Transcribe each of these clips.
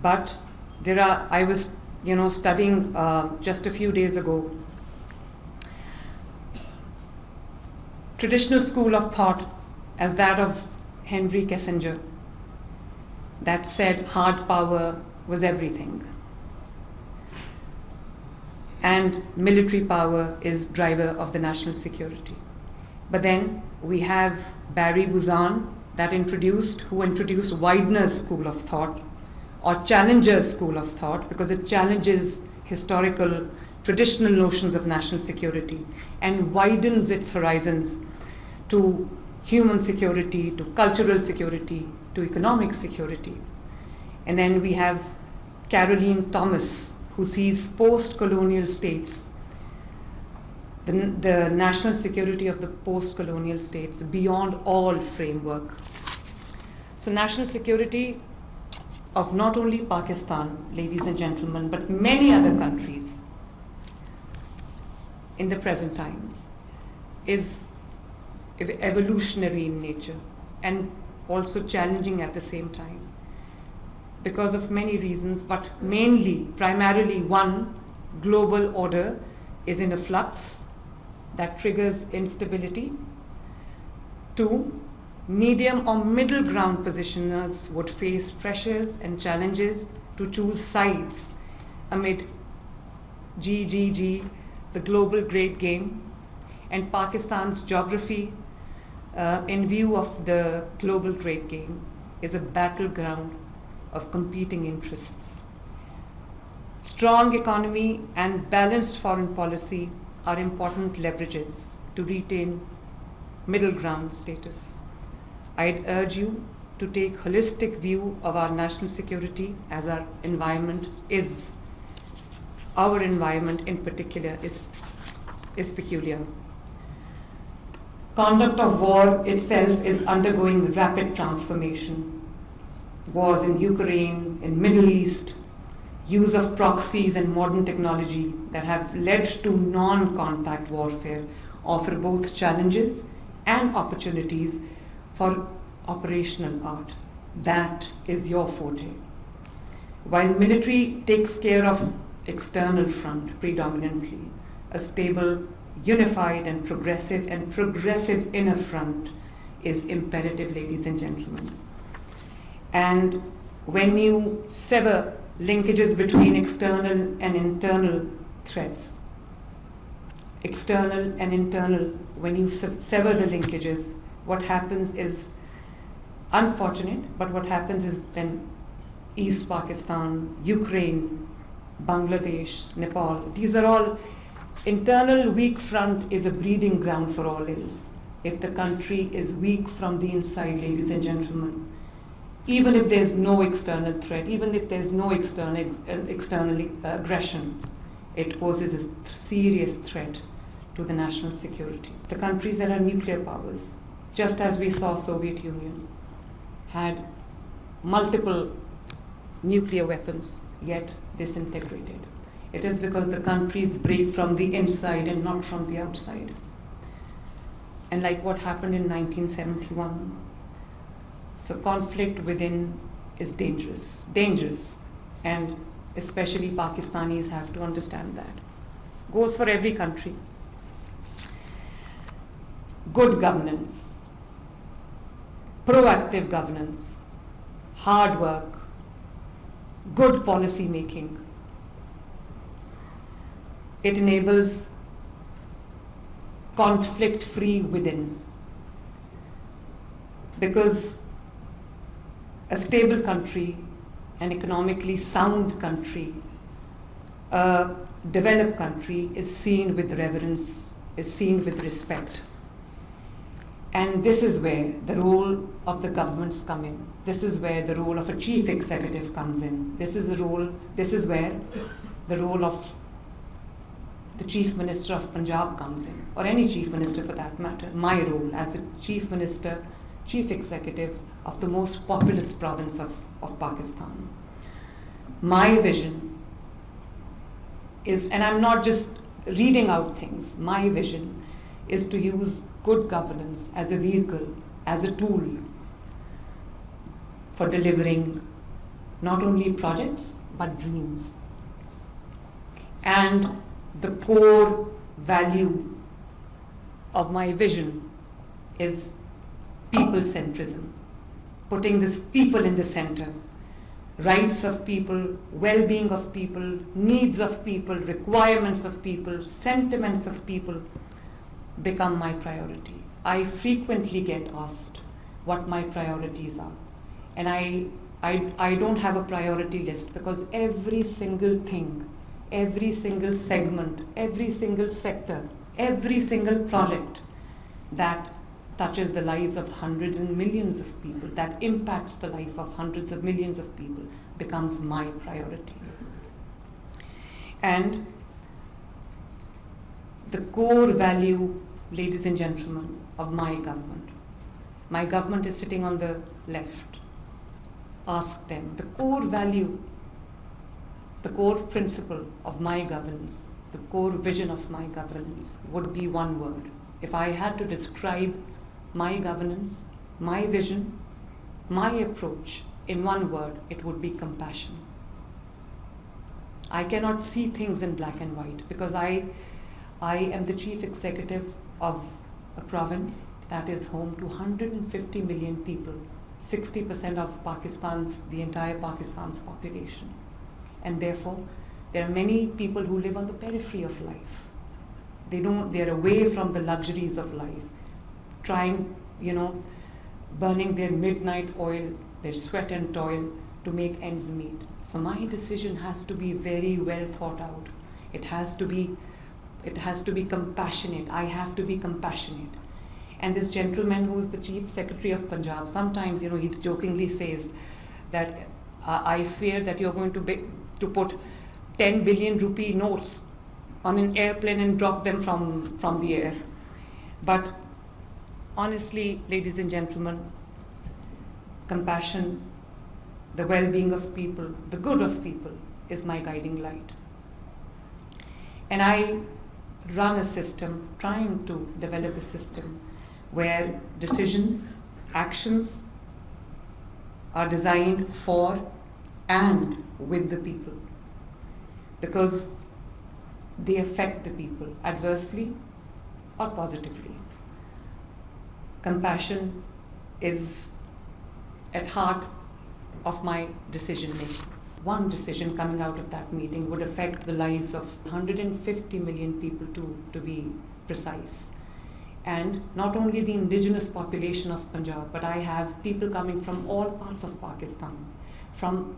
But I was, studying just a few days ago, traditional school of thought as that of Henry Kissinger, that said hard power was everything. And military power is driver of the national security. But then we have Barry Buzan who introduced Widener's school of thought, or Challenger's school of thought, because it challenges historical, traditional notions of national security and widens its horizons to human security, to cultural security, to economic security. And then we have Caroline Thomas, who sees post-colonial states, the national security of the post-colonial states beyond all framework. So national security of not only Pakistan, ladies and gentlemen, but many other countries in the present times is evolutionary in nature and also challenging at the same time because of many reasons, but primarily one, global order is in a flux that triggers instability. Two, medium or middle ground positioners would face pressures and challenges to choose sides amid GGG, the global great game, and Pakistan's geography in view of the global great game is a battleground of competing interests. Strong economy and balanced foreign policy are important leverages to retain middle ground status. I'd urge you to take holistic view of our national security as our environment in particular is peculiar. Conduct of war itself is undergoing rapid transformation. Wars in Ukraine, in Middle East, use of proxies and modern technology that have led to non-contact warfare offer both challenges and opportunities for operational art. That is your forte. While military takes care of external front predominantly, a stable, unified and progressive inner front is imperative, ladies and gentlemen. And when you sever linkages between external and internal threats, when you sever the linkages, what happens is unfortunate, but what happens is then East Pakistan, Ukraine, Bangladesh, Nepal, these are all internal weak front is a breeding ground for all ills. If the country is weak from the inside, ladies and gentlemen, even if there's no external threat, even if there's no external aggression, it poses a serious threat to the national security. The countries that are nuclear powers, just as we saw Soviet Union, had multiple nuclear weapons, yet disintegrated. It is because the countries break from the inside and not from the outside. And like what happened in 1971, so conflict within is dangerous, and especially Pakistanis have to understand that. It goes for every country. Good governance, proactive governance, hard work, good policy making. It enables conflict-free within. Because a stable country, an economically sound country, a developed country is seen with reverence, is seen with respect. And this is where the role of the governments come in. This is where the role of a chief executive comes in. This is where the role of the chief minister of Punjab comes in, or any chief minister for that matter. My role as the chief minister, chief executive of the most populous province of Pakistan. My vision is, and I'm not just reading out things, my vision is to use good governance as a vehicle, as a tool for delivering not only projects but dreams. And the core value of my vision is people-centrism, putting this people in the center. Rights of people, well-being of people, needs of people, requirements of people, sentiments of people become my priority. I frequently get asked what my priorities are. And I don't have a priority list, because every single thing, every single segment, every single sector, every single project that touches the lives of hundreds and millions of people, that impacts the life of hundreds of millions of people, becomes my priority. And the core value, ladies and gentlemen, of my government is sitting on the left. Ask them. The core value, the core principle of my governance, the core vision of my governance would be one word. If I had to describe my governance, my vision, my approach in one word, it would be compassion. I cannot see things in black and white, because I am the chief executive of a province that is home to 150 million people, 60% of the entire Pakistan's population. And therefore, there are many people who live on the periphery of life. They're away from the luxuries of life, trying, burning their midnight oil, their sweat and toil to make ends meet. So my decision has to be very well thought out. It has to be compassionate. I have to be compassionate. And this gentleman who's the Chief Secretary of Punjab, sometimes, he jokingly says that I fear that you're going to put 10 billion rupee notes on an airplane and drop them from the air. But honestly, ladies and gentlemen, compassion, the well-being of people, the good of people is my guiding light. And I run a system, trying to develop a system where decisions, actions are designed for and with the people, because they affect the people adversely or positively. Compassion is at heart of my decision making. One decision coming out of that meeting would affect the lives of 150 million people, to be precise. And not only the indigenous population of Punjab, but I have people coming from all parts of Pakistan, from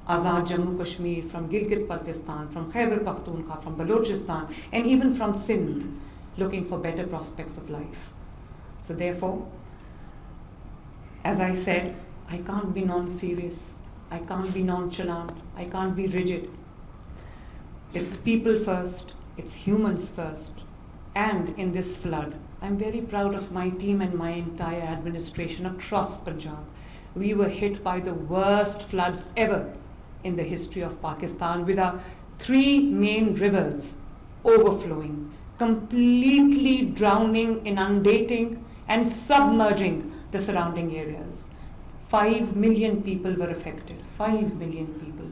Azad Jammu Kashmir, from Gilgit-Baltistan, from Khyber Pakhtunkhwa, from Balochistan, and even from Sindh, looking for better prospects of life. So therefore, as I said, I can't be non-serious, I can't be nonchalant, I can't be rigid. It's people first, it's humans first. And in this flood, I'm very proud of my team and my entire administration across Punjab. We were hit by the worst floods ever in the history of Pakistan, with our 3 main rivers overflowing, completely drowning, inundating, and submerging the surrounding areas. 5 million people were affected, 5 million people.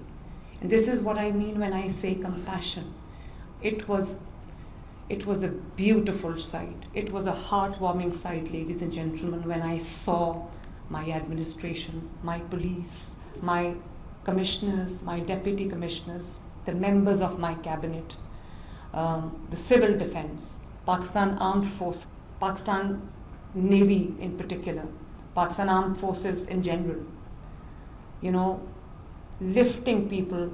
And this is what I mean when I say compassion. It was a beautiful sight. It was a heartwarming sight, ladies and gentlemen, when I saw my administration, my police, my commissioners, my deputy commissioners, the members of my cabinet, the civil defense, Pakistan Armed Forces, Pakistan Navy in particular, Pakistan Armed Forces in general, lifting people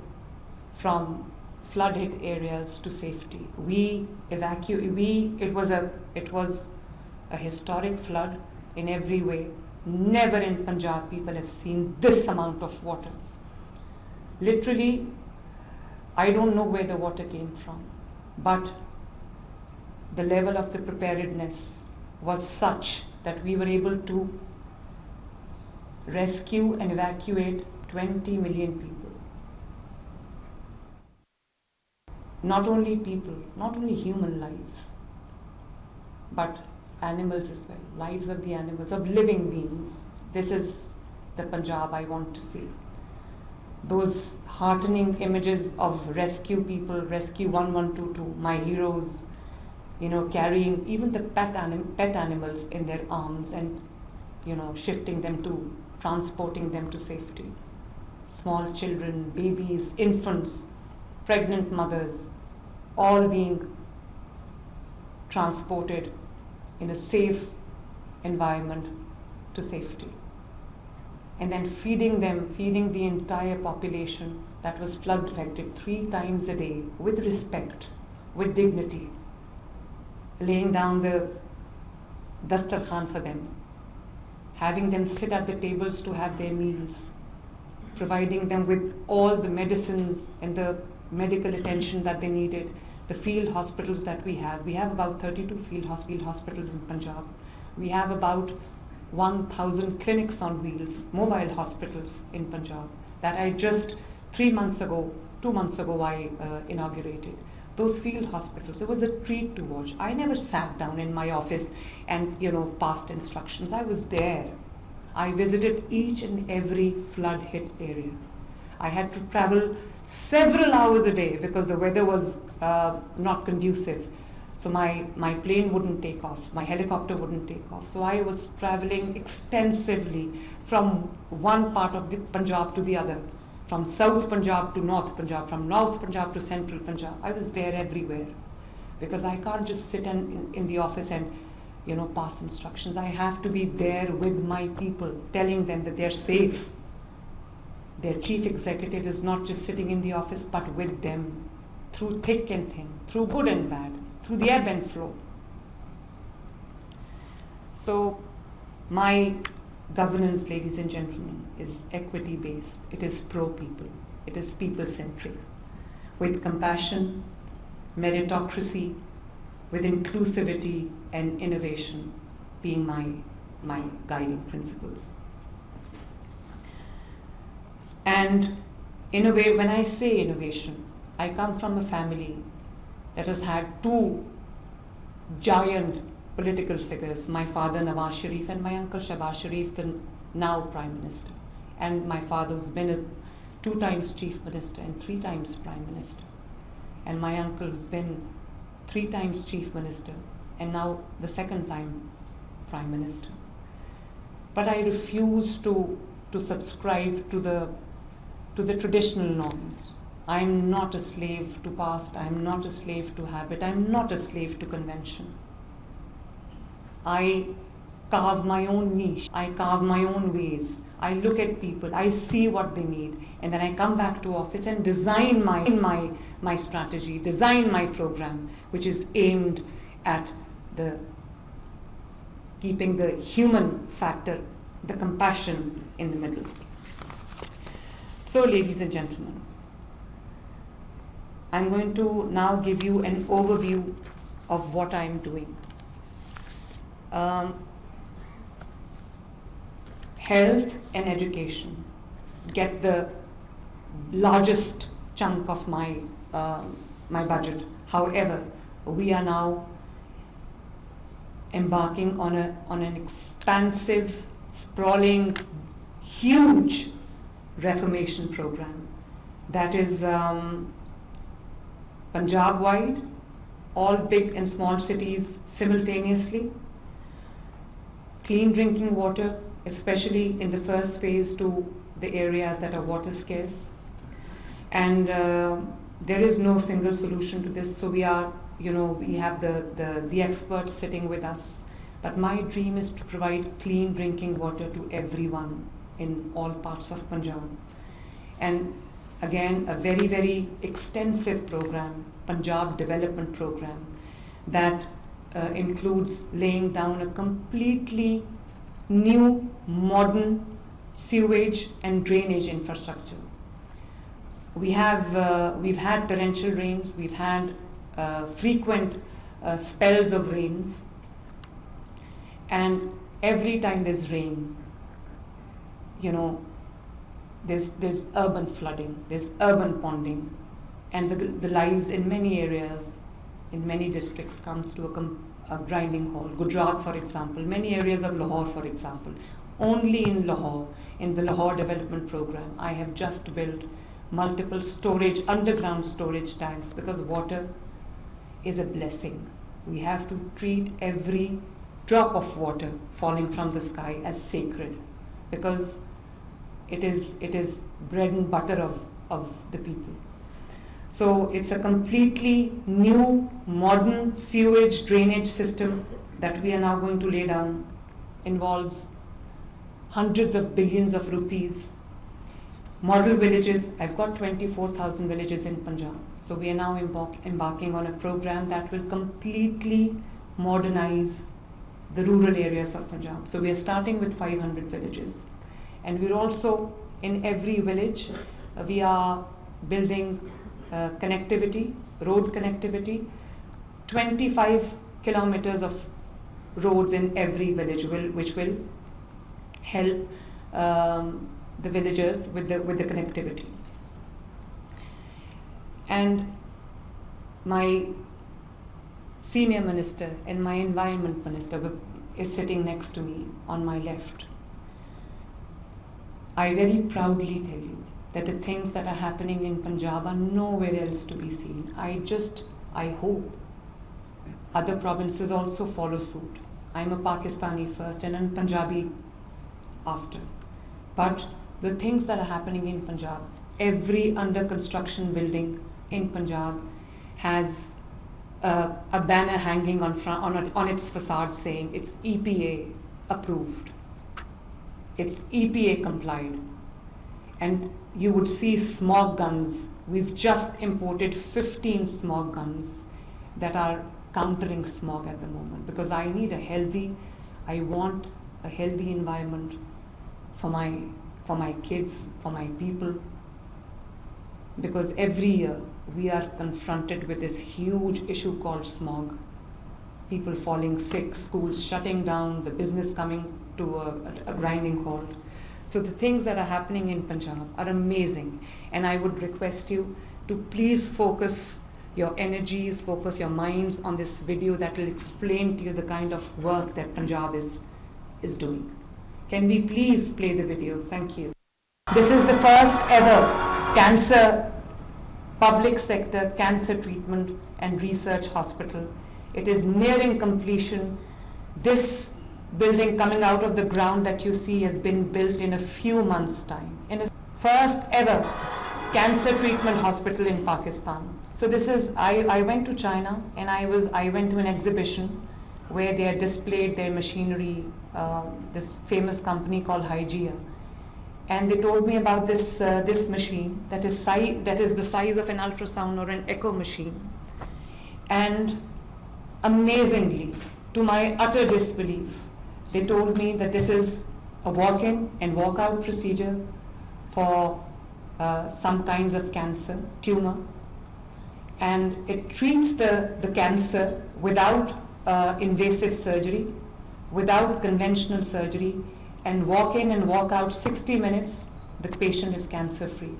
from flood-hit areas to safety. It was a historic flood in every way. Never in Punjab people have seen this amount of water. Literally, I don't know where the water came from, but the level of the preparedness was such that we were able to rescue and evacuate 20 million people. Not only people, not only human lives, but animals as well, lives of the animals, of living beings. This is the Punjab I want to see. those heartening images of rescue people, rescue 1122, my heroes, carrying even the pet animals in their arms and, shifting them to, transporting them to safety. Small children, babies, infants, pregnant mothers, all being transported in a safe environment to safety. And then feeding the entire population that was flood affected 3 times a day with respect, with dignity, laying down the dastarkhan for them, having them sit at the tables to have their meals, providing them with all the medicines and the medical attention that they needed, the field hospitals that we have. We have about 32 field hospitals in Punjab. We have about 1,000 clinics on wheels, mobile hospitals in Punjab that I just 2 months ago, I inaugurated. Those field hospitals, it was a treat to watch. I never sat down in my office and, passed instructions. I was there. I visited each and every flood hit area. I had to travel several hours a day because the weather was not conducive. So my plane wouldn't take off, my helicopter wouldn't take off. So I was traveling extensively from one part of the Punjab to the other, from South Punjab to North Punjab, from North Punjab to Central Punjab. I was there everywhere because I can't just sit in the office and pass instructions. I have to be there with my people, telling them that they're safe. Their chief executive is not just sitting in the office, but with them, through thick and thin, through good and bad, through the ebb and flow. So my governance, ladies and gentlemen, is equity-based. It is pro-people. It is people-centric, with compassion, meritocracy, with inclusivity and innovation being my guiding principles. And when I say innovation, I come from a family that has had 2 giant political figures, my father Nawaz Sharif and my uncle Shahbaz Sharif, the now Prime Minister. And my father's been 2 times Chief Minister and 3 times Prime Minister. And my uncle who's been 3 times Chief Minister and now the 2nd time Prime Minister. But I refuse to subscribe to the traditional norms. I'm not a slave to past, I'm not a slave to habit, I'm not a slave to convention. I carve my own niche, I carve my own ways. I look at people, I see what they need, and then I come back to office and design my strategy, design my program, which is aimed at keeping the human factor, the compassion in the middle. So, ladies and gentlemen, I'm going to now give you an overview of what I'm doing. Health and education get the largest chunk of my budget. However, we are now embarking on an expansive, sprawling, huge reformation program that is Punjab-wide, all big and small cities simultaneously, clean drinking water, especially in the first phase to the areas that are water scarce. And there is no single solution to this, so we have the experts sitting with us. But my dream is to provide clean drinking water to everyone in all parts of Punjab. And again, a very, very extensive program, Punjab Development Program, that includes laying down a completely new, modern sewage and drainage infrastructure. We've had torrential rains, we've had frequent spells of rains, and every time there's rain, there's urban flooding, there's urban ponding, and the lives in many areas, in many districts, comes to a grinding halt. Gujarat, for example, many areas of Lahore, for example, Only in Lahore, in the Lahore Development Program, I have just built multiple underground storage tanks, because water is a blessing. We have to treat every drop of water falling from the sky as sacred, because it is bread and butter of the people. So it's a completely new, modern sewage drainage system that we are now going to lay down. Involves hundreds of billions of rupees. Model villages, I've got 24,000 villages in Punjab. So we are now embarking on a program that will completely modernize the rural areas of Punjab. So we are starting with 500 villages. And we're also, in every village, we are building connectivity, road connectivity, 25 kilometers of roads in every village, which will help the villagers with the connectivity. And my senior minister and my environment minister is sitting next to me on my left. I very proudly tell you that the things that are happening in Punjab are nowhere else to be seen. I hope other provinces also follow suit. I'm a Pakistani first and a Punjabi after. But the things that are happening in Punjab, every under construction building in Punjab has a banner hanging on its facade saying it's EPA approved. It's EPA complied. And you would see smog guns. We've just imported 15 smog guns that are countering smog at the moment, because I want a healthy environment for my kids, for my people. Because every year we are confronted with this huge issue called smog. People falling sick, schools shutting down, the business coming to a grinding halt. So the things that are happening in Punjab are amazing, and I would request you to please focus your energies, focus your minds on this video that will explain to you the kind of work that Punjab is doing. Can we please play the video? Thank you. This is the first ever public sector cancer treatment and research hospital. It is nearing completion. This building coming out of the ground that you see has been built in a few months' time. In a first ever cancer treatment hospital in Pakistan. So this is, I went to China and I went to an exhibition where they had displayed their machinery, this famous company called Hygia. And they told me about this machine that is the size of an ultrasound or an echo machine. And amazingly, to my utter disbelief, they told me that this is a walk-in and walk-out procedure for some kinds of cancer, tumor. And it treats the cancer without invasive surgery, without conventional surgery, and walk in and walk out 60 minutes, the patient is cancer-free.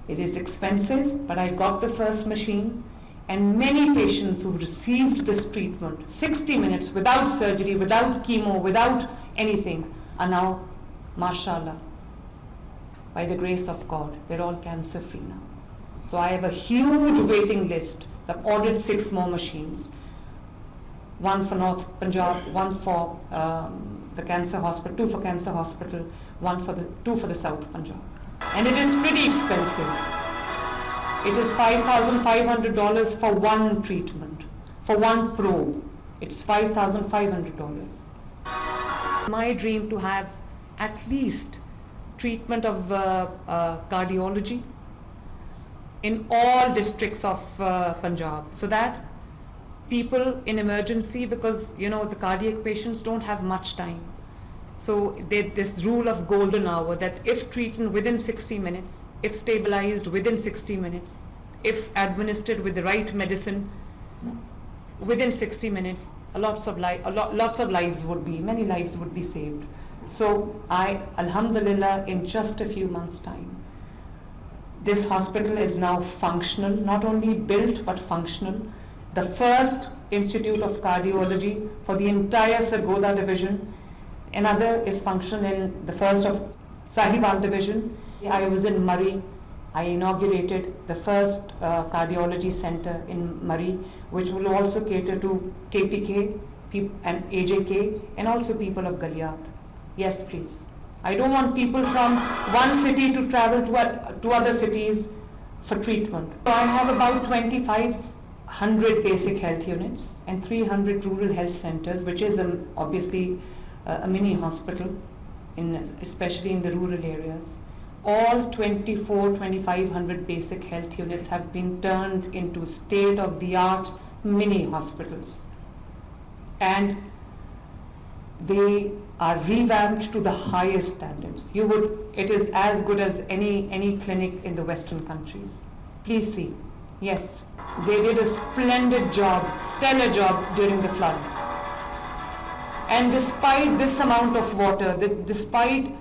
It is expensive, but I got the first machine, and many patients who received this treatment, 60 minutes without surgery, without chemo, without anything, are now, mashallah, by the grace of God, we're all cancer-free now. So I have a huge waiting list. I've ordered 6 more machines. One for North Punjab, one for the cancer hospital, 2 for cancer hospital, 2 for the South Punjab. And it is pretty expensive. It is $5,500 for one treatment, for one probe. It's $5,500. My dream to have at least treatment of cardiology in all districts of Punjab, so that people in emergency, because the cardiac patients don't have much time. So this rule of golden hour, that if treated within 60 minutes, if stabilized within 60 minutes, if administered with the right medicine within 60 minutes, lots of lives would be, many lives would be saved. So alhamdulillah, in just a few months' time, this hospital is now functional, not only built but functional. The first institute of cardiology for the entire Sargodha division. Another is functional in the first of Sahiwal division. I was in Murray. I inaugurated the first cardiology center in Murray, which will also cater to KPK and AJK and also people of Galiat. Yes, please. I don't want people from one city to travel to other cities for treatment. So I have about 2,500 basic health units and 300 rural health centers, which is obviously a mini hospital, especially in the rural areas. All 2,500 basic health units have been turned into state-of-the-art mini hospitals. And they are revamped to the highest standards. It is as good as any clinic in the Western countries. Please see. Yes, they did a splendid job, stellar job during the floods. And despite this amount of water, despite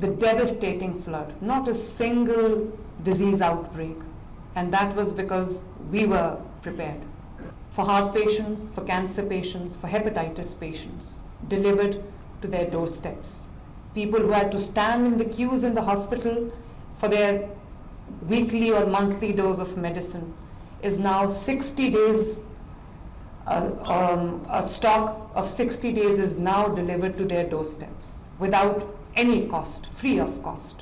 the devastating flood, not a single disease outbreak. And that was because we were prepared. For heart patients, for cancer patients, for hepatitis patients, delivered to their doorsteps. People who had to stand in the queues in the hospital for their weekly or monthly dose of medicine is now 60 days. A stock of 60 days is now delivered to their doorsteps without any cost, free of cost.